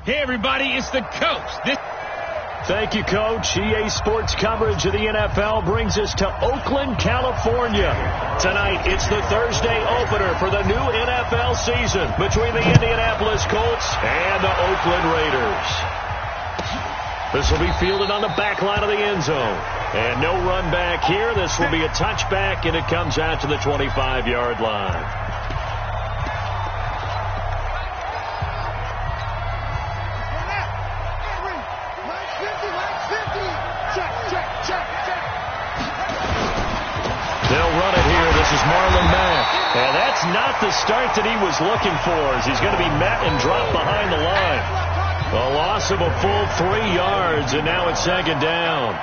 Hey, everybody, it's the coach. Thank you, Coach. EA Sports coverage of the NFL brings us to Oakland, California. Tonight, it's the Thursday opener for the new NFL season between the Indianapolis Colts and the Oakland Raiders. This will be fielded on the back line of the end zone. And no run back here. This will be a touchback, and it comes out to the 25-yard line. They'll run it here. This is Marlon Mack. And that's not the start that he was looking for, as he's going to be met and dropped behind the line. A loss of a full 3 yards, and now it's second down.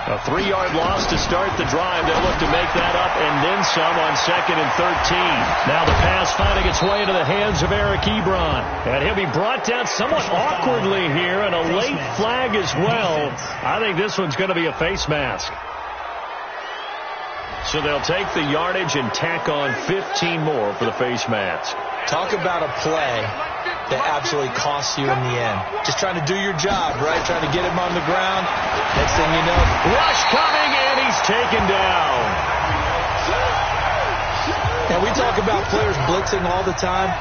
A 3-yard loss to start the drive. They'll look to make that up and then some on 2nd and 13. Now the pass finding its way into the hands of Eric Ebron. And he'll be brought down somewhat awkwardly here, and a late flag as well. I think this one's going to be a face mask. So they'll take the yardage and tack on 15 more for the face mask. Talk about a play that absolutely costs you in the end. Just trying to do your job, right? Trying to get him on the ground. Next thing you know, rush coming, and he's taken down. And we talk about players blitzing all the time.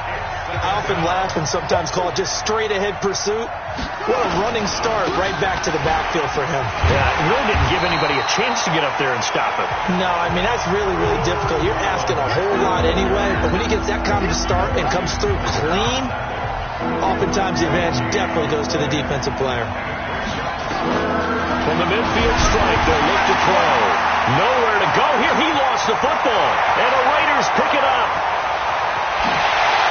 I often laugh and sometimes call it just straight-ahead pursuit. What a running start right back to the backfield for him. Yeah, it really didn't give anybody a chance to get up there and stop him. No, I mean, that's really, really difficult. You're asking a whole lot anyway, but when he gets that kind of start and comes through clean, oftentimes the advantage definitely goes to the defensive player. From the midfield strike, they'll look to throw. Nowhere to go here. He lost the football, and the Raiders pick it up.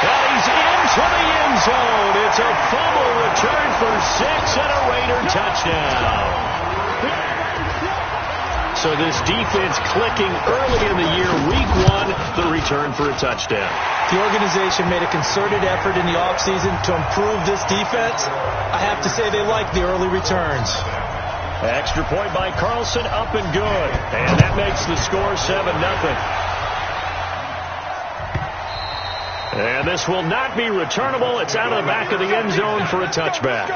And he's into the end zone. It's a fumble return for 6 and a Raider touchdown. So this defense clicking early in the year, week 1, the return for a touchdown. The organization made a concerted effort in the offseason to improve this defense. I have to say they like the early returns. Extra point by Carlson, up and good. And that makes the score 7-0. And this will not be returnable. It's out of the back of the end zone for a touchback.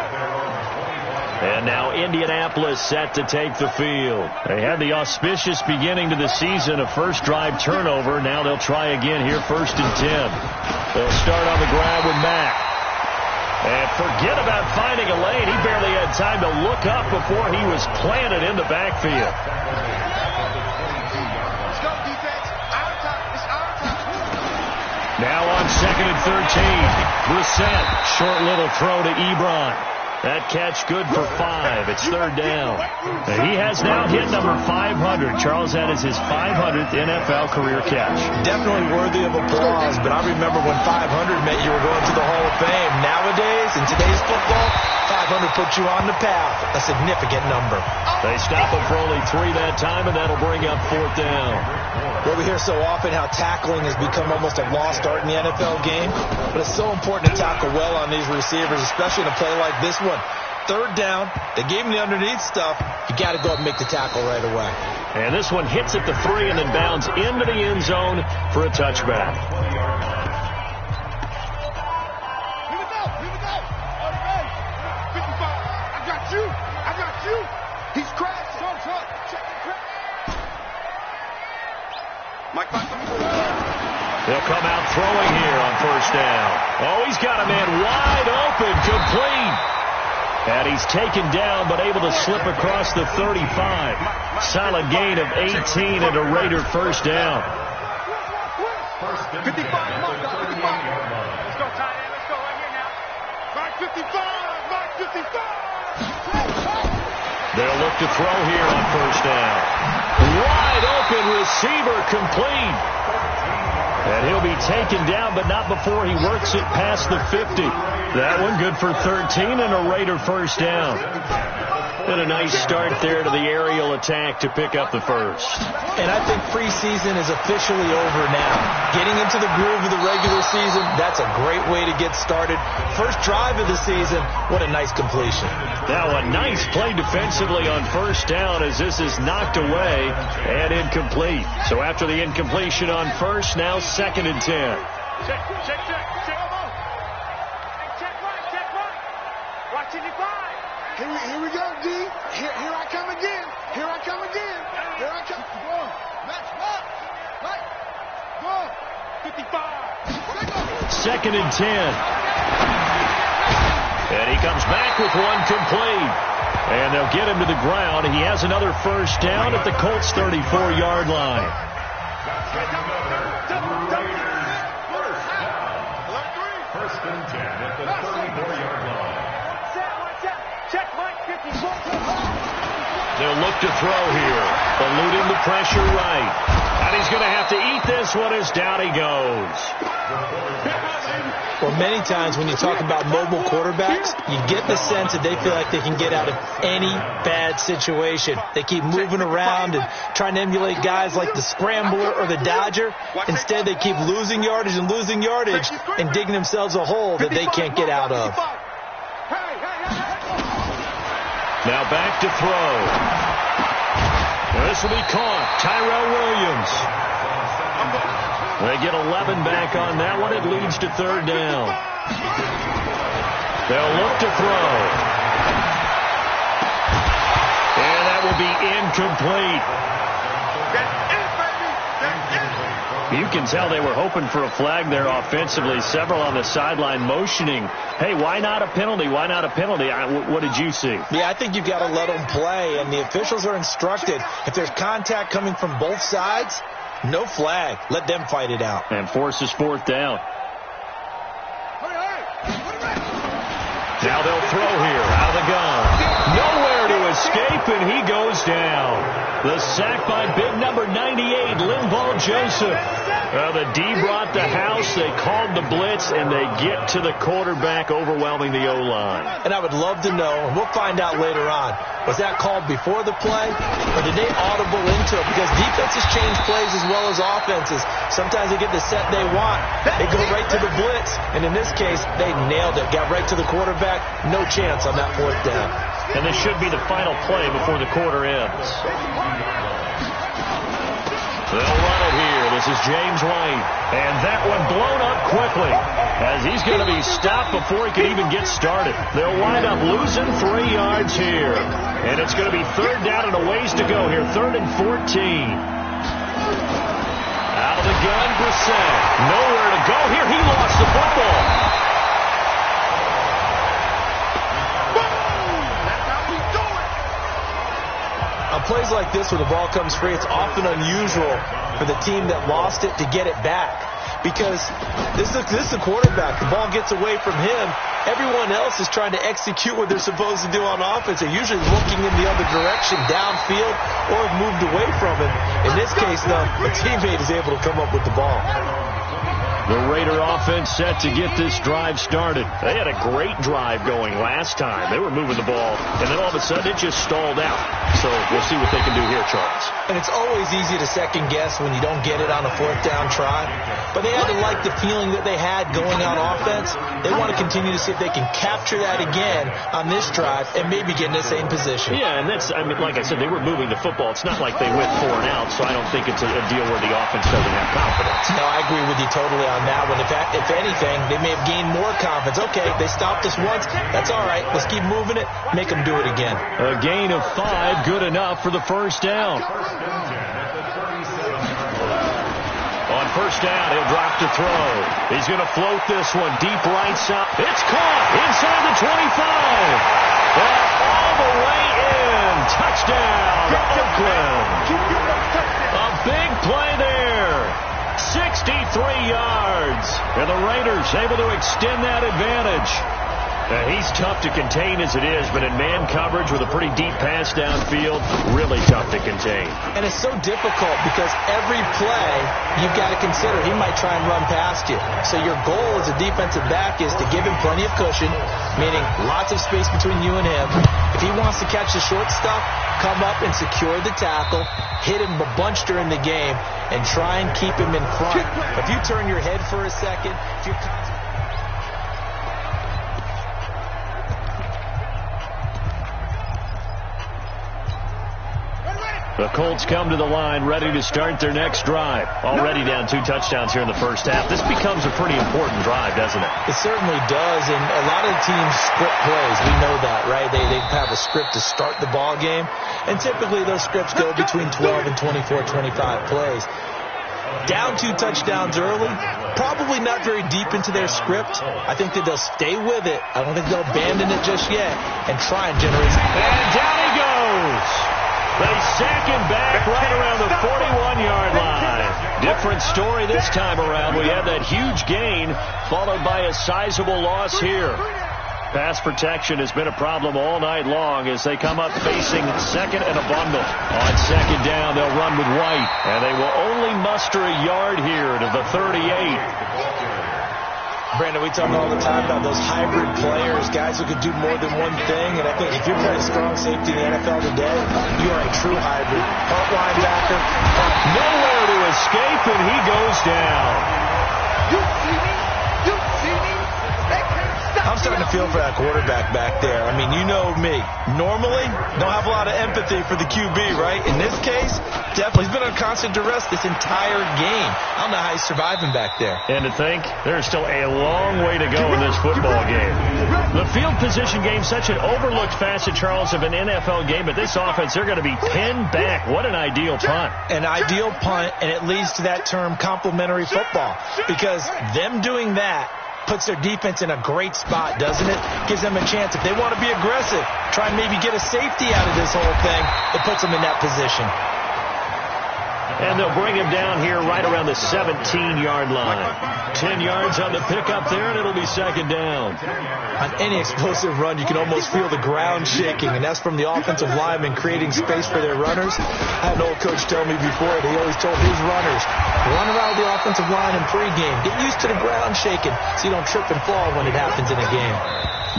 And now Indianapolis set to take the field. They had the auspicious beginning to the season, a first drive turnover. Now they'll try again here, 1st and 10. They'll start on the ground with Mack. And forget about finding a lane. He barely had time to look up before he was planted in the backfield. Now on 2nd and 13. Brissett, short little throw to Ebron. That catch good for 5. It's 3rd down. And he has now hit number 500. Charles, that is his 500th NFL career catch. Definitely worthy of applause, but I remember when 500 meant you were going to the Hall of Fame. Nowadays, in today's football, 500 puts you on the path. A significant number. They stop him for only 3 that time, and that'll bring up 4th down. Well, we hear so often how tackling has become almost a lost art in the NFL game, but it's so important to tackle well on these receivers, especially in a play like this one. 3rd down, they gave him the underneath stuff. You got to go up and make the tackle right away. And this one hits at the 3 and then bounds into the end zone for a touchback. Here we go. All right. 55. I got you. He's crashing. They'll come out throwing here on 1st down. Oh, he's got a man wide open, complete. And he's taken down, but able to slip across the 35. Solid gain of 18 and a Raider 1st down. 55. Let's go, tight end. Let's go right here now. Mark 55. They'll look to throw here on 1st down. Wide open receiver, complete. And he'll be taken down, but not before he works it past the 50. That one good for 13 and a Raider 1st down. And a nice start there to the aerial attack to pick up the 1st. And I think preseason is officially over now. Getting into the groove of the regular season, that's a great way to get started. First drive of the season, what a nice completion. Now a nice play defensively on 1st down as this is knocked away and incomplete. So after the incompletion on 1st, now 2nd and 10. Check. Here we go, D. Here I come again. Here I come again. Here I come. Go on. Match. Right. Go on. 55. Second and 10. And he comes back with one complete. And they'll get him to the ground. He has another first down at the Colts' 34-yard line. First and 10 at the 34-yard line. Check Mike 54. They'll look to throw here. Eluding the pressure right. And he's going to have to eat this one as down he goes. Well, many times when you talk about mobile quarterbacks, you get the sense that they feel like they can get out of any bad situation. They keep moving around and trying to emulate guys like the Scrambler or the Dodger. Instead, they keep losing yardage and digging themselves a hole that they can't get out of. Now back to throw. This will be caught. Tyrell Williams. They get 11 back on that one. It leads to third down. They'll look to throw. And that will be incomplete. You can tell they were hoping for a flag there offensively. Several on the sideline motioning, hey, why not a penalty? Why not a penalty? What did you see? Yeah, I think you've got to let them play, and the officials are instructed. If there's contact coming from both sides, no flag. Let them fight it out. And forces fourth down. Now they'll throw here out of the gun. Nowhere to escape, and he goes down. The sack by big number 98, Linval Joseph. The D brought the house. They called the blitz, and they get to the quarterback, overwhelming the O-line. And I would love to know, and we'll find out later on, was that called before the play, or did they audible into it? Because defenses change plays as well as offenses. Sometimes they get the set they want. They go right to the blitz, and in this case, they nailed it. Got right to the quarterback. No chance on that fourth down. And this should be the final play before the quarter ends. They'll run it here. This is James White. And that one blown up quickly as he's going to be stopped before he can even get started. They'll wind up losing 3 yards here. And it's going to be third down and a ways to go here. 3rd and 14. Out of the gun, Brissett. Nowhere to go here. He lost the football. On plays like this where the ball comes free, it's often unusual for the team that lost it to get it back. Because this is the quarterback. The ball gets away from him. Everyone else is trying to execute what they're supposed to do on offense. They're usually looking in the other direction, downfield, or have moved away from it. In this case, though, a teammate is able to come up with the ball. The Raider offense set to get this drive started. They had a great drive going last time. They were moving the ball, and then all of a sudden it just stalled out. So we'll see what they can do here, Charles. And it's always easy to second guess when you don't get it on a fourth down try. But they had to like the feeling that they had going on offense. They want to continue to see if they can capture that again on this drive and maybe get in the same position. Yeah, and that's, I mean, like I said, they were moving the football. It's not like they went 4 and out, so I don't think it's a deal where the offense doesn't have confidence. No, I agree with you totally on that one. If anything, they may have gained more confidence. Okay, they stopped us once. That's all right. Let's keep moving it. Make them do it again. A gain of 5, good enough for the first down. On first down, he'll drop to throw. He's going to float this one deep right side. It's caught inside the 25. And all the way in. Touchdown, Oakland. A big play there. 63 yards. And the Raiders able to extend that advantage. He's tough to contain as it is, but in man coverage with a pretty deep pass downfield, really tough to contain. And it's so difficult because every play you've got to consider he might try and run past you. So your goal as a defensive back is to give him plenty of cushion, meaning lots of space between you and him. If he wants to catch the short stuff, come up and secure the tackle, hit him a bunch during the game, and try and keep him in front. If you turn your head for a second, if you're The Colts come to the line ready to start their next drive. Already down 2 touchdowns here in the first half. This becomes a pretty important drive, doesn't it? It certainly does, and a lot of teams script plays. We know that, right? They have a script to start the ball game, and typically those scripts go between 12 and 24, 25 plays. Down 2 touchdowns early, probably not very deep into their script. I think that they'll stay with it. I don't think they'll abandon it just yet and try and generate some. And down he goes. They sack him back right around the 41-yard line. Different story this time around. We had that huge gain followed by a sizable loss here. Pass protection has been a problem all night long as they come up facing second and a bundle. On second down, they'll run with White, and they will only muster a yard here to the 38. Brandon, we talk all the time about those hybrid players, guys who could do more than one thing. And I think if you're playing strong safety in the NFL today, you are a true hybrid. Part linebacker. Nowhere to escape, and he goes down. You see me? You see me? They can't stop. I'm starting to feel for that quarterback back there. I mean, you know me. Normally, don't have a lot of empathy for the QB, right? In this case, definitely. He's been on constant duress this entire game. I don't know how he's surviving back there. And to think, there's still a long way to go in this football game. The field position game, such an overlooked facet, Charles, of an NFL game, but this offense, they're going to be pinned back. What an ideal punt. An ideal punt, and it leads to that term complementary football, because them doing that puts their defense in a great spot, doesn't it? Gives them a chance. If they want to be aggressive, try and maybe get a safety out of this whole thing, it puts them in that position. And they'll bring him down here right around the 17-yard line. 10 yards on the pickup there, and it'll be second down. On any explosive run, you can almost feel the ground shaking, and that's from the offensive linemen creating space for their runners. I had an old coach tell me before, he always told his runners, run around the offensive line in pregame. Get used to the ground shaking so you don't trip and fall when it happens in a game.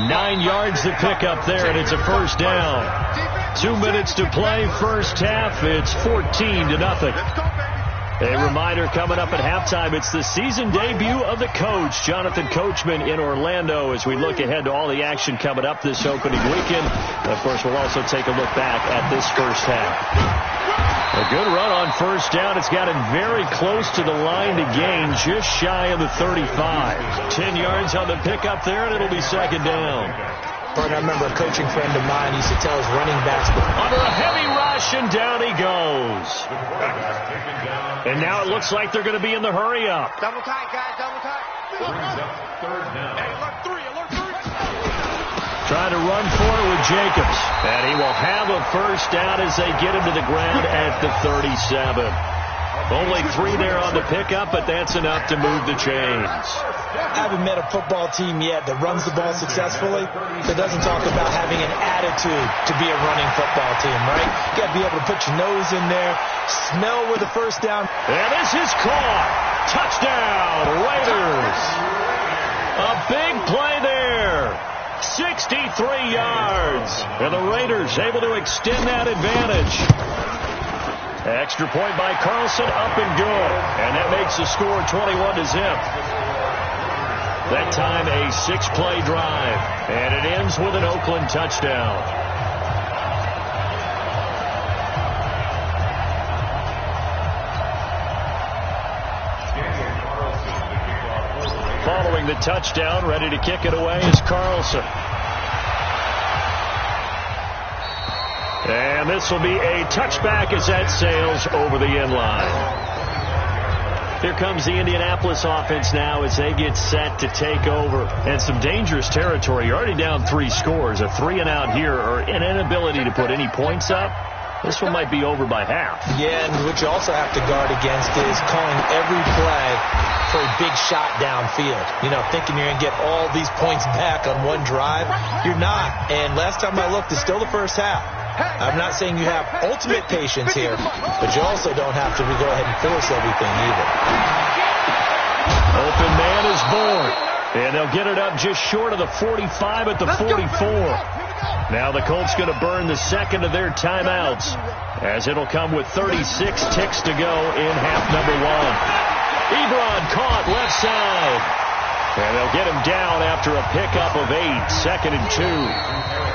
9 yards to pick up there, and it's a first down. 2 minutes to play, first half. It's 14-0. A reminder coming up at halftime, it's the season debut of the coach, Jonathan Coachman, in Orlando, as we look ahead to all the action coming up this opening weekend. Of course, we'll also take a look back at this first half. A good run on first down. It's got him very close to the line to gain, just shy of the 35. 10 yards on the pickup there, and it'll be second down. I remember a coaching friend of mine used to tell his running backs, under a heavy rush, and down he goes. And now it looks like they're going to be in the hurry-up. Double tight, guys, double tight. Brings up third down. Hey, alert three. Trying to run for it with Jacobs. And he will have a first down as they get him to the ground at the 37. Only 3 there on the pickup, but that's enough to move the chains. I haven't met a football team yet that runs the ball successfully that doesn't talk about having an attitude to be a running football team, right? You got to be able to put your nose in there, smell where the first down. And this is caught. Touchdown, Raiders. A big play there. 63 yards. And the Raiders able to extend that advantage. Extra point by Carlson, up and good. And that makes the score 21-0. That time a 6-play drive. And it ends with an Oakland touchdown. Following the touchdown, ready to kick it away is Carlson. And this will be a touchback as that sails over the end line. Here comes the Indianapolis offense now as they get set to take over. And some dangerous territory. You're already down 3 scores. A 3-and-out here, or an inability to put any points up. This one might be over by half. Yeah, and what you also have to guard against is calling every play for a big shot downfield. You know, thinking you're going to get all these points back on one drive. You're not. And last time I looked, it's still the first half. I'm not saying you have ultimate patience here, but you also don't have to go ahead and force everything either. Open man is born. And they'll get it up just short of the 45 at the 44. Now the Colts going to burn the second of their timeouts, as it'll come with 36 ticks to go in half number 1. Ebron caught left side. And they'll get him down after a pickup of 8, second and 2.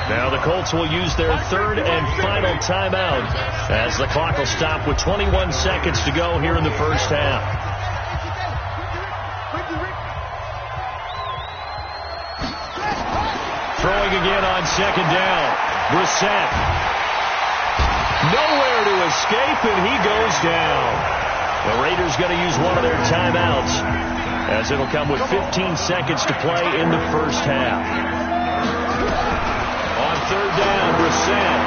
Now the Colts will use their third and final timeout as the clock will stop with 21 seconds to go here in the first half. Throwing again on second down. Brissett. Nowhere to escape, and he goes down. The Raiders going to use one of their timeouts as it'll come with 15 seconds to play in the first half. On third down, Brissett.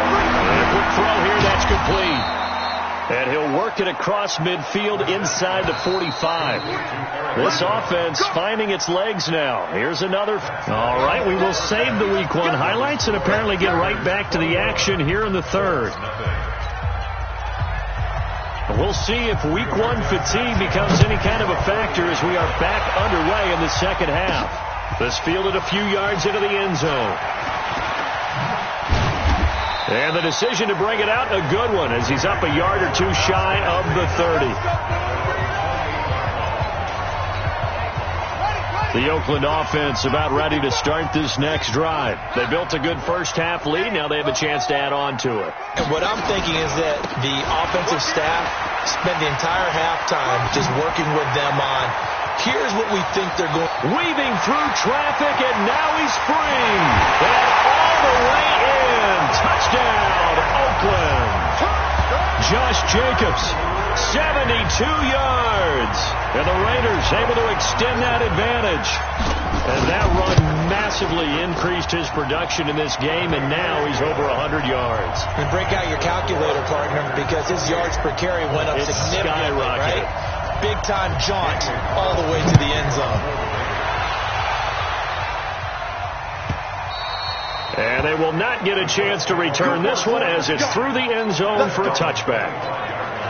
And a quick throw here, that's complete. And he'll work it across midfield inside the 45. This offense finding its legs now. Here's another. All right, we will save the Week 1 highlights and apparently get right back to the action here in the third. We'll see if Week 1 fatigue becomes any kind of a factor as we are back underway in the second half. This fielded a few yards into the end zone. And the decision to bring it out, a good one, as he's up a yard or two shy of the 30. The Oakland offense about ready to start this next drive. They built a good first-half lead. Now they have a chance to add on to it. And what I'm thinking is that the offensive staff spent the entire halftime just working with them on, here's what we think they're going. Weaving through traffic, and now he's free. And all the way in. Touchdown, Oakland. Josh Jacobs, 72 yards. And the Raiders able to extend that advantage. And that run massively increased his production in this game, and now he's over 100 yards. And break out your calculator, partner, because his yards per carry went up significantly, right? Big-time jaunt all the way to the end zone. And they will not get a chance to return this one as it's through the end zone for a touchback.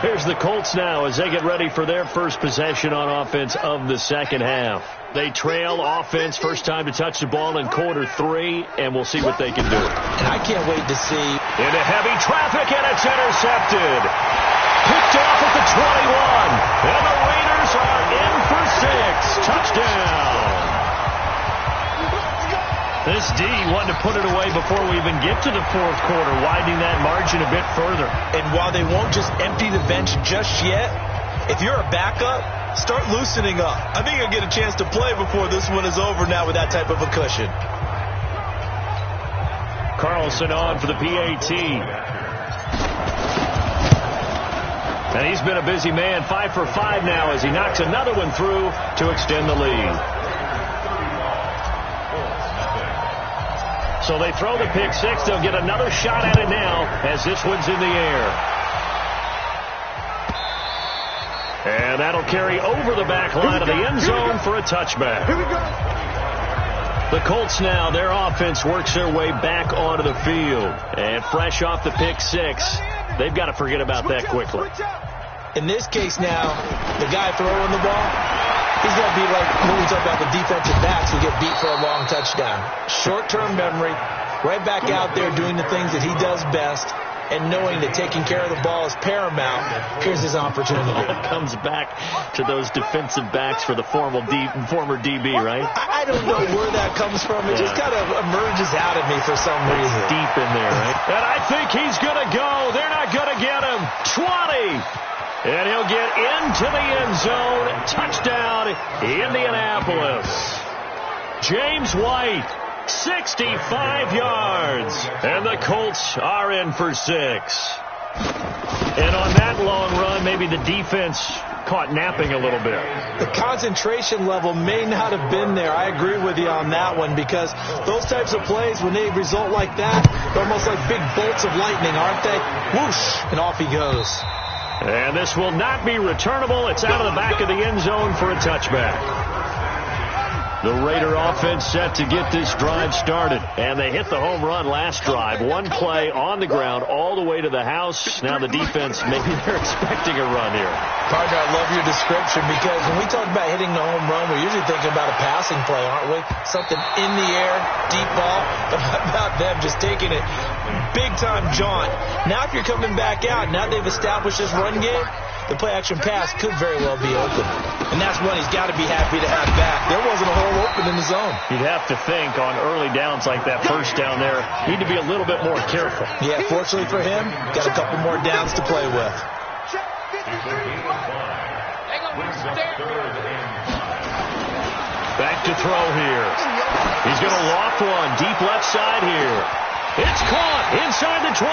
Here's the Colts now as they get ready for their first possession on offense of the second half. They trail offense, first time to touch the ball in quarter 3, and we'll see what they can do. And I can't wait to see. Into heavy traffic, and it's intercepted. Picked off at the 21. And the Raiders are in for 6. Touchdown. This D wanted to put it away before we even get to the fourth quarter, widening that margin a bit further. And while they won't just empty the bench just yet, if you're a backup, start loosening up. I think you'll get a chance to play before this one is over now with that type of a cushion. Carlson on for the PAT. And he's been a busy man, 5 for 5 now as he knocks another one through to extend the lead. So they throw the pick 6. They'll get another shot at it now as this one's in the air. And that'll carry over the back line of the end zone for a touchback. Here we go. The Colts now, their offense works their way back onto the field. And fresh off the pick 6, they've got to forget about that quickly. In this case now, the guy throwing the ball, he's going to be like when we talk about the defensive backs who get beat for a long touchdown. Short-term memory, right back out there doing the things that he does best, and knowing that taking care of the ball is paramount. Here's his opportunity. It comes back to those defensive backs for the former DB, right? I don't know where that comes from. It just kind of emerges out of me for some reason. Deep in there, right? And I think he's going to go. They're not going to get him. 20. And he'll get into the end zone. Touchdown, Indianapolis. James White, 65 yards. And the Colts are in for 6. And on that long run, maybe the defense caught napping a little bit. The concentration level may not have been there. I agree with you on that one, because those types of plays, when they result like that, they're almost like big bolts of lightning, aren't they? Whoosh, and off he goes. And this will not be returnable. It's out of the back of the end zone for a touchback. The Raider offense set to get this drive started. And they hit the home run last drive. One play on the ground all the way to the house. Now the defense, maybe they're expecting a run here. Partner, I love your description, because when we talk about hitting the home run, we're usually thinking about a passing play, aren't we? Something in the air, deep ball. But how about them just taking it big-time jaunt? Now if you're coming back out, now they've established this run game, the play-action pass could very well be open. And that's one he's got to be happy to have back. There wasn't a hole open in the zone. You'd have to think on early downs like that first down there, need to be a little bit more careful. Yeah, fortunately for him, got a couple more downs to play with. Back to throw here. He's going to loft one deep left side here. It's caught inside the 25.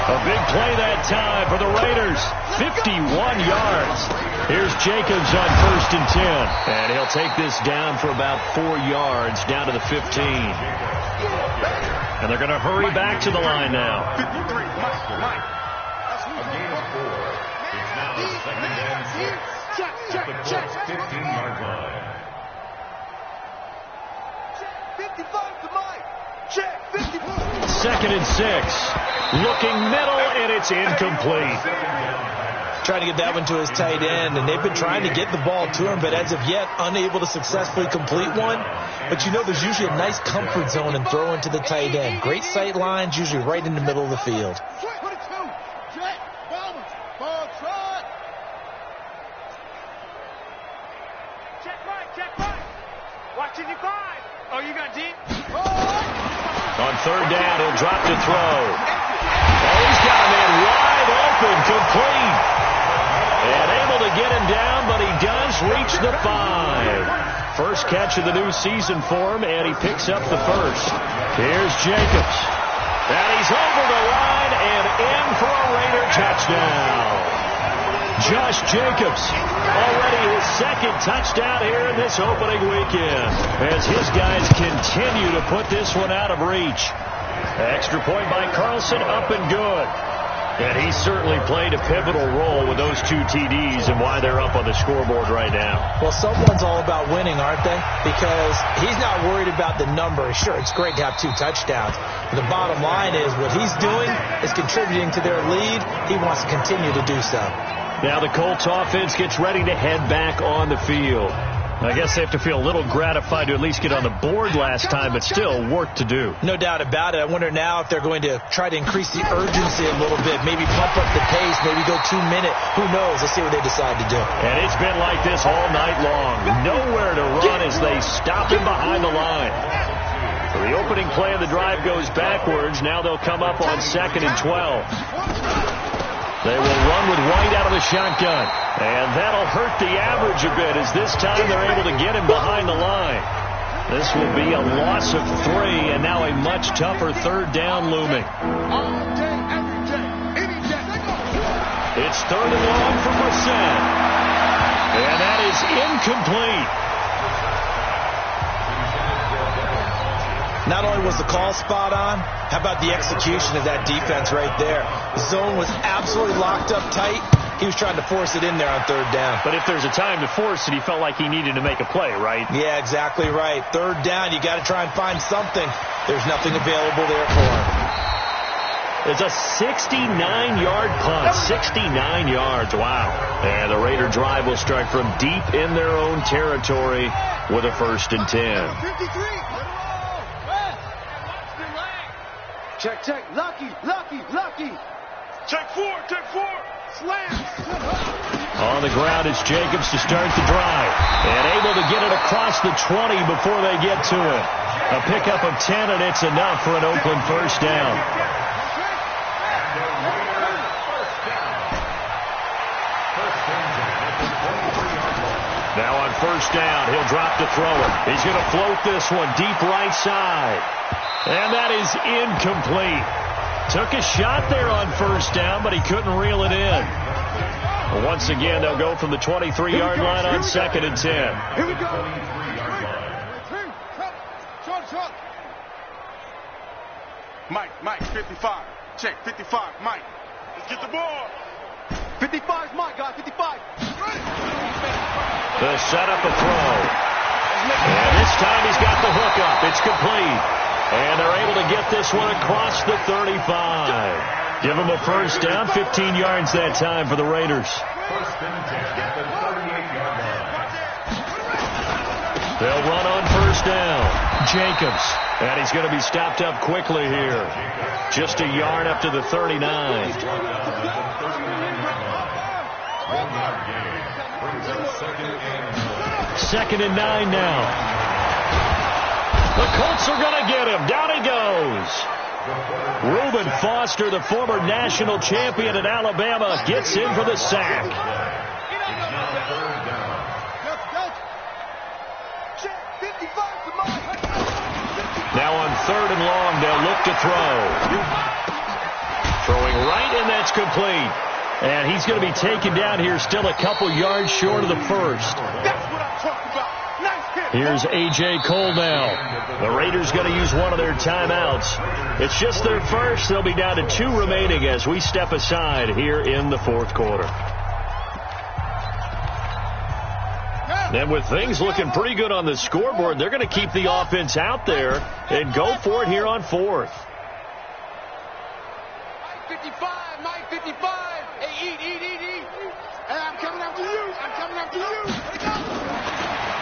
A big play that time for the Raiders. 51 yards. Here's Jacobs on 1st and 10. And he'll take this down for about 4 yards down to the 15. And they're going to hurry back to the line now. A gain of 4. It's now 2nd and 6. At the Colts 15-yard line. Check 55 to Mike. Check 55. 2nd and 6. Looking middle, and it's incomplete. Trying to get that one to his tight end, and they've been trying to get the ball to him, but as of yet, unable to successfully complete one. But you know there's usually a nice comfort zone in throwing to the tight end. Great sight lines, usually right in the middle of the field. Oh, you got deep? On 3rd down, he'll drop to throw. Oh, he's got a man wide open, complete. And able to get him down, but he does reach the 5. First catch of the new season for him, and he picks up the first. Here's Jacobs. And he's over the line and in for a Raider touchdown. Josh Jacobs, already his 2nd touchdown here in this opening weekend, as his guys continue to put this one out of reach. Extra point by Carlson, up and good. And he certainly played a pivotal role with those 2 TDs and why they're up on the scoreboard right now. Well, someone's all about winning, aren't they? Because he's not worried about the number. Sure, it's great to have 2 touchdowns. But the bottom line is what he's doing is contributing to their lead. He wants to continue to do so. Now the Colts offense gets ready to head back on the field. I guess they have to feel a little gratified to at least get on the board last time, but still work to do. No doubt about it. I wonder now if they're going to try to increase the urgency a little bit, maybe pump up the pace, maybe go 2-minute. Who knows? Let's see what they decide to do. And it's been like this all night long. Nowhere to run as they stop him behind the line. So the opening play of the drive goes backwards. Now they'll come up on 2nd and 12. They will run with White out of the shotgun. And that'll hurt the average a bit as this time they're able to get him behind the line. This will be a loss of 3 and now a much tougher 3rd down looming. It's 3rd and long for Brissett. And that is incomplete. Not only was the call spot on, how about the execution of that defense right there? The zone was absolutely locked up tight. He was trying to force it in there on 3rd down. But if there's a time to force it, he felt like he needed to make a play, right? Yeah, exactly right. 3rd down, you got to try and find something. There's nothing available there for him. It's a 69-yard punt. 69 yards. Wow. And the Raider drive will start from deep in their own territory with a 1st and 10. Check. Lucky. Check 4. Slam. On the ground, it's Jacobs to start the drive. And able to get it across the 20 before they get to it. A pickup of 10, and it's enough for an Oakland 1st down. Now on 1st down, he'll drop to throw it. He's going to float this one deep right side. And that is incomplete. Took a shot there on 1st down, but he couldn't reel it in. Once again, they'll go from the 23-yard line on 2nd and 10. Here we go. Mike, 55. Check, 55, Mike. Let's get the ball. 55 is Mike, guys, 55. The setup a throw. And this time he's got the hook up. It's complete. And they're able to get this one across the 35. Give them a 1st down, 15 yards that time for the Raiders. 1st and 10 at the 38-yard line. They'll run on 1st down. Jacobs And he's going to be stopped up quickly here. Just a yard up to the 39. 1 yard gain. Brings up 2nd and 2nd and 9 now. The Colts are going to get him. Down he goes. Reuben Foster, the former national champion at Alabama, gets in for the sack. Now on 3rd and long, they'll look to throw. Throwing right, and that's complete. And he's going to be taken down here, still a couple yards short of the first. That's what I'm talking about. Nice hit. Here's A.J. Cole now. The Raiders going to use one of their timeouts. It's just their first. They'll be down to 2 remaining as we step aside here in the 4th quarter. And with things looking pretty good on the scoreboard, they're going to keep the offense out there and go for it here on 4th. 55, Mike 55. Hey, eat. Hey, I'm coming after you.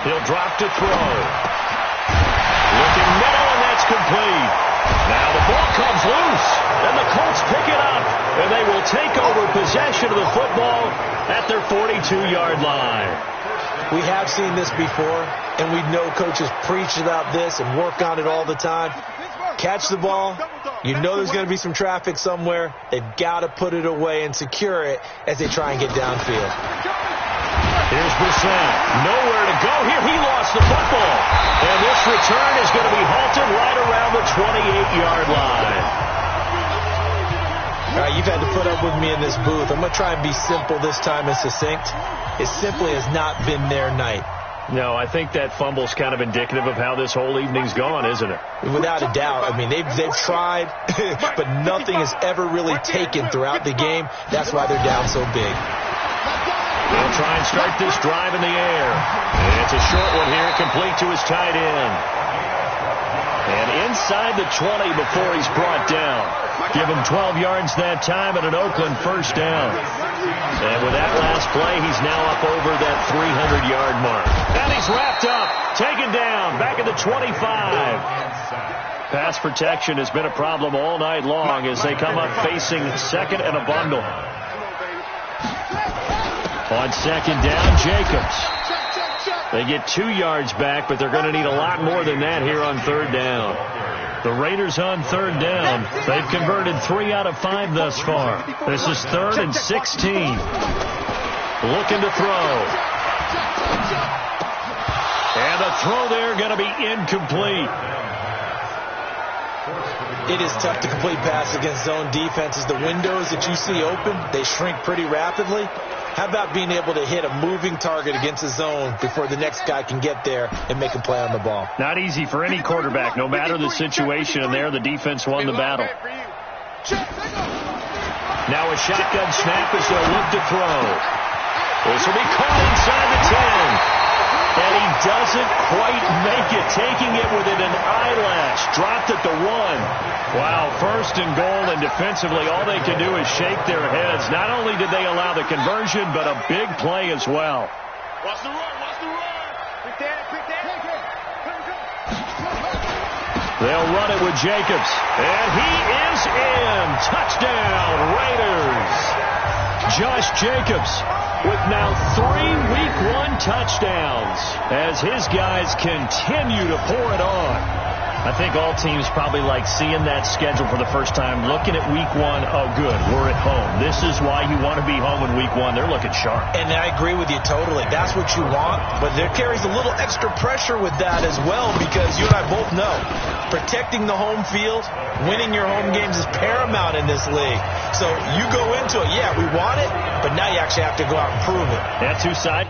He'll drop to throw. Looking middle, and that's complete. Now the ball comes loose, and the Colts pick it up, and they will take over possession of the football at their 42-yard line. We have seen this before, and we know coaches preach about this and work on it all the time. Catch the ball. You know there's going to be some traffic somewhere. They've got to put it away and secure it as they try and get downfield. Here's Brissett. Nowhere to go here. He lost the football. And this return is going to be halted right around the 28-yard line. All right, you've had to put up with me in this booth. I'm going to try and be simple this time and succinct. It simply has not been their night. No, I think that fumble's kind of indicative of how this whole evening's gone, isn't it? Without a doubt. I mean, they've tried, but nothing has ever really taken throughout the game. That's why they're down so big. They'll try and start this drive in the air. And it's a short one here, complete to his tight end. And inside the 20 before he's brought down. Give him 12 yards that time at an Oakland first down. And with that last play, he's now up over that 300-yard mark. And he's wrapped up, taken down, back at the 25. Pass protection has been a problem all night long as they come up facing 2nd and a bundle. On 2nd down, Jacobs. They get 2 yards back, but they're going to need a lot more than that here on 3rd down. The Raiders on 3rd down. They've converted 3 out of 5 thus far. This is 3rd and 16. Looking to throw. And the throw there going to be incomplete. It is tough to complete passes against zone defenses. The windows that you see open, they shrink pretty rapidly. How about being able to hit a moving target against a zone before the next guy can get there and make a play on the ball? Not easy for any quarterback, no matter the situation. And there, the defense won the battle. Now a shotgun snap as they'll look to throw. This will be caught inside the 10. And he doesn't quite make it, taking it within an eyelash. Dropped at the 1. Wow, 1st and goal, and defensively all they can do is shake their heads. Not only did they allow the conversion, but a big play as well. Watch the run. Quick there. They'll run it with Jacobs. And he is in. Touchdown, Raiders. Josh Jacobs with now 3 Week 1 touchdowns as his guys continue to pour it on. I think all teams probably like seeing that schedule for the first time, looking at Week 1. Oh, good, we're at home. This is why you want to be home in Week 1. They're looking sharp. And I agree with you totally. That's what you want, but there carries a little extra pressure with that as well because you and I both know protecting the home field, winning your home games is paramount in this league. So you go into it, yeah, we want it, but now you actually have to go out and prove it. That's two sides.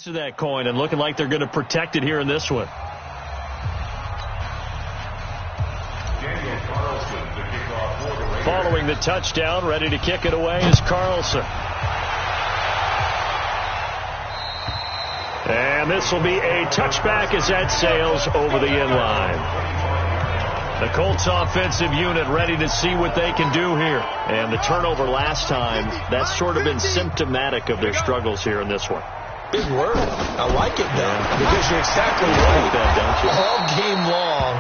To that coin and looking like they're going to protect it here in this one. Following the touchdown, ready to kick it away is Carlson. And this will be a touchback as that sails over the inline. The Colts offensive unit ready to see what they can do here. And the turnover last time, that's sort of been symptomatic of their struggles here in this one. Big word. I like it, though, because you're exactly right. That, don't you? All game long,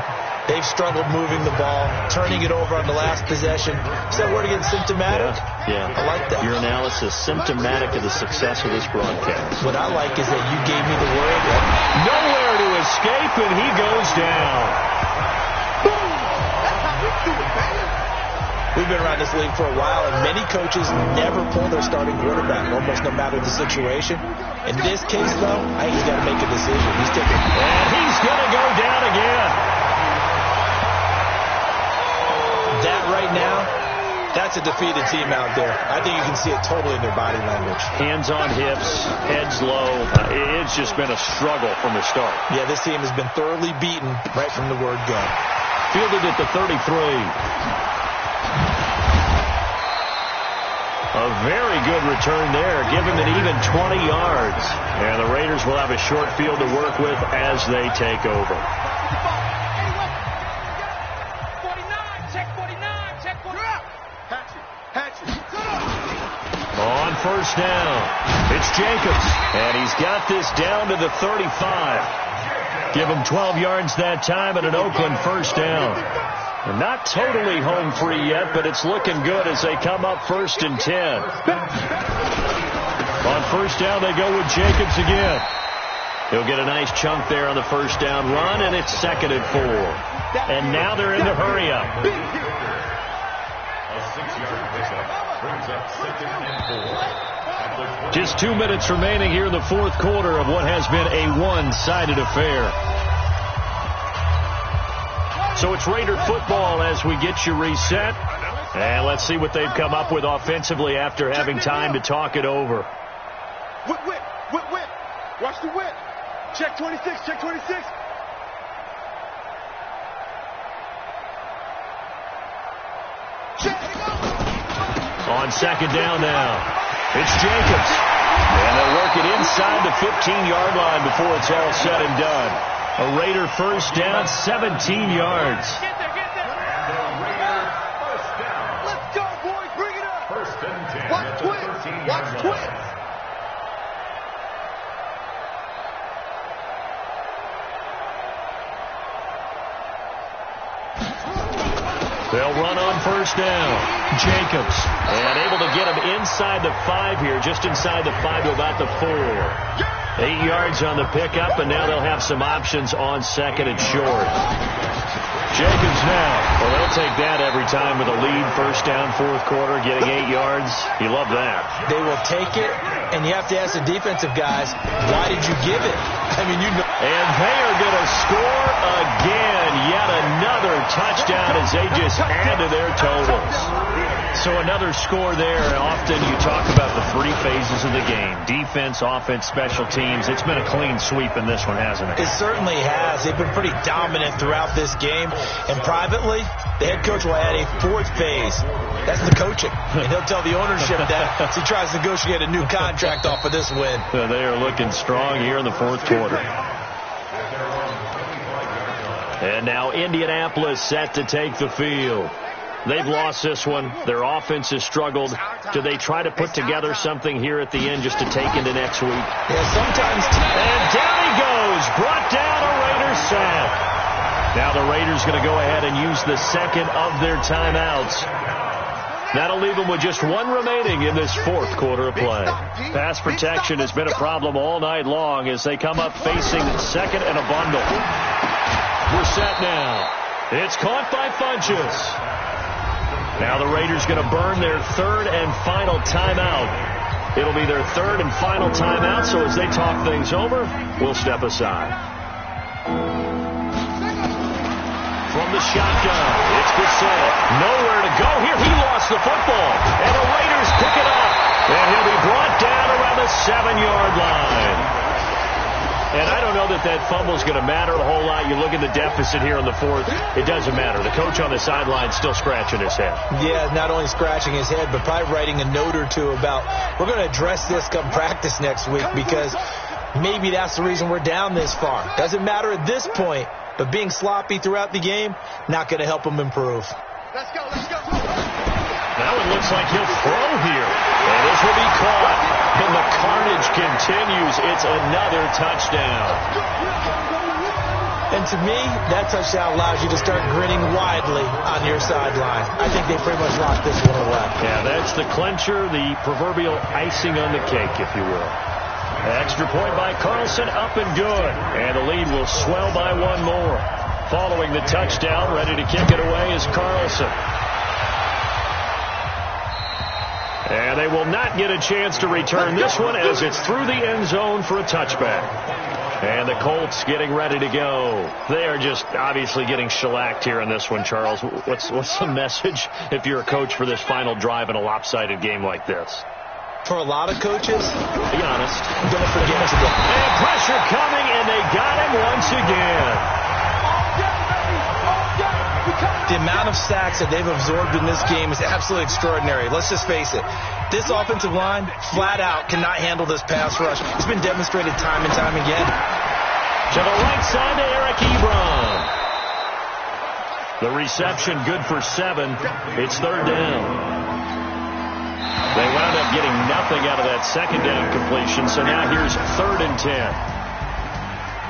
they've struggled moving the ball, turning it over on the last possession. Is that word again, symptomatic? Yeah. I like that. Your analysis, symptomatic of the success of this broadcast. What I like is that you gave me the word. Nowhere to escape, and he goes down. Boom! That's how we do it, baby. We've been around this league for a while, and many coaches never pull their starting quarterback, almost no matter the situation. In this case, though, I think he's got to make a decision. He's taking, and he's going to go down again. That right now, that's a defeated team out there. I think you can see it totally in their body language. Hands on hips, heads low. It's just been a struggle from the start. Yeah, this team has been thoroughly beaten right from the word go. Fielded at the 33. A very good return there. Give him an even 20 yards. And the Raiders will have a short field to work with as they take over. 49, check 49, check 49. Hatchet. On first down, it's Jacobs. And he's got this down to the 35. Give him 12 yards that time and an Oakland first down. And not totally home free yet, but it's looking good as they come up 1st and 10. On first down, they go with Jacobs again. He'll get a nice chunk there on the first down run, and it's 2nd and 4. And now they're in the hurry up. A 6-yard pickup brings up 2nd and 4. Just 2 minutes remaining here in the fourth quarter of what has been a one-sided affair. So it's Raider football as we get you reset. And let's see what they've come up with offensively after having time to talk it over. Whip. Watch the whip. Check 26, check 26. On 2nd down now, it's Jacobs. And they'll work it inside the 15-yard line before it's all said and done. A Raider first down, 17 yards. Get there. Let's go, boys. Bring it up. 1st and 10. Watch twins. They'll run on first down. Jacobs. And able to get him inside the 5 here, just inside the 5 to about the 4. 8 yards on the pickup, and now they'll have some options on 2nd and short. Jacobs now. Well, they'll take that every time with a lead. First down, fourth quarter, getting 8 yards. You love that. They will take it, and you have to ask the defensive guys, why did you give it? I mean, you know. And they are going to score again. Yet another touchdown as they just add to their totals. So another score there. Often you talk about the 3 phases of the game. Defense, offense, special teams. It's been a clean sweep in this one, hasn't it? It certainly has. They've been pretty dominant throughout this game. And privately, the head coach will add a 4th phase. That's the coaching. And he'll tell the ownership that as he tries to negotiate a new contract off of this win. They are looking strong here in the fourth quarter. And now Indianapolis set to take the field. They've lost this one. Their offense has struggled. Do they try to put together something here at the end just to take into next week? Yeah, sometimes. And down he goes. Brought down a Raider sack. Now the Raiders going to go ahead and use the 2nd of their timeouts. That'll leave them with just 1 remaining in this fourth quarter of play. Pass protection has been a problem all night long as they come up facing 2nd and a bundle. We're set now. It's caught by Funchess. Now the Raiders going to burn their 3rd and final timeout. It'll be their 3rd and final timeout, so as they talk things over, we'll step aside. From the shotgun, it's Bissett. Nowhere to go here. He lost the football. And the Raiders pick it up. And he'll be brought down around the 7-yard line. And I don't know that that fumble is going to matter a whole lot. You look at the deficit here in the fourth, it doesn't matter. The coach on the sideline still scratching his head. Yeah, not only scratching his head, but probably writing a note or two about, we're going to address this come practice next week, because maybe that's the reason we're down this far. Doesn't matter at this point, but being sloppy throughout the game, not going to help him improve. Let's go, let's go. Now it looks like he'll throw here. And this will be caught. And the carnage continues. It's another touchdown. And to me, that touchdown allows you to start grinning widely on your sideline. I think they pretty much locked this one away. Yeah, that's the clincher, the proverbial icing on the cake, if you will. Extra point by Carlson, up and good. And the lead will swell by one more. Following the touchdown, ready to kick it away is Carlson. And they will not get a chance to return this one as it's through the end zone for a touchback. And the Colts getting ready to go. They are just obviously getting shellacked here in this one, Charles. What's the message if you're a coach for this final drive in a lopsided game like this? For a lot of coaches, be honest, don't forget today. And pressure coming, and they got him once again. The amount of sacks that they've absorbed in this game is absolutely extraordinary. Let's just face it. This offensive line, flat out, cannot handle this pass rush. It's been demonstrated time and time again. To the right side to Eric Ebron. The reception good for 7. It's third down. They wound up getting nothing out of that second down completion, so now here's 3rd and 10.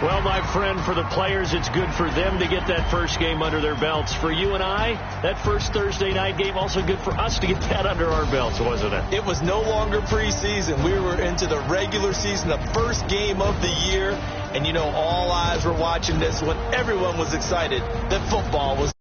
Well, my friend, for the players, it's good for them to get that first game under their belts. For you and I, that first Thursday night game, also good for us to get that under our belts, wasn't it? It was no longer preseason. We were into the regular season, the first game of the year. And, you know, all eyes were watching this one. Everyone was excited that football was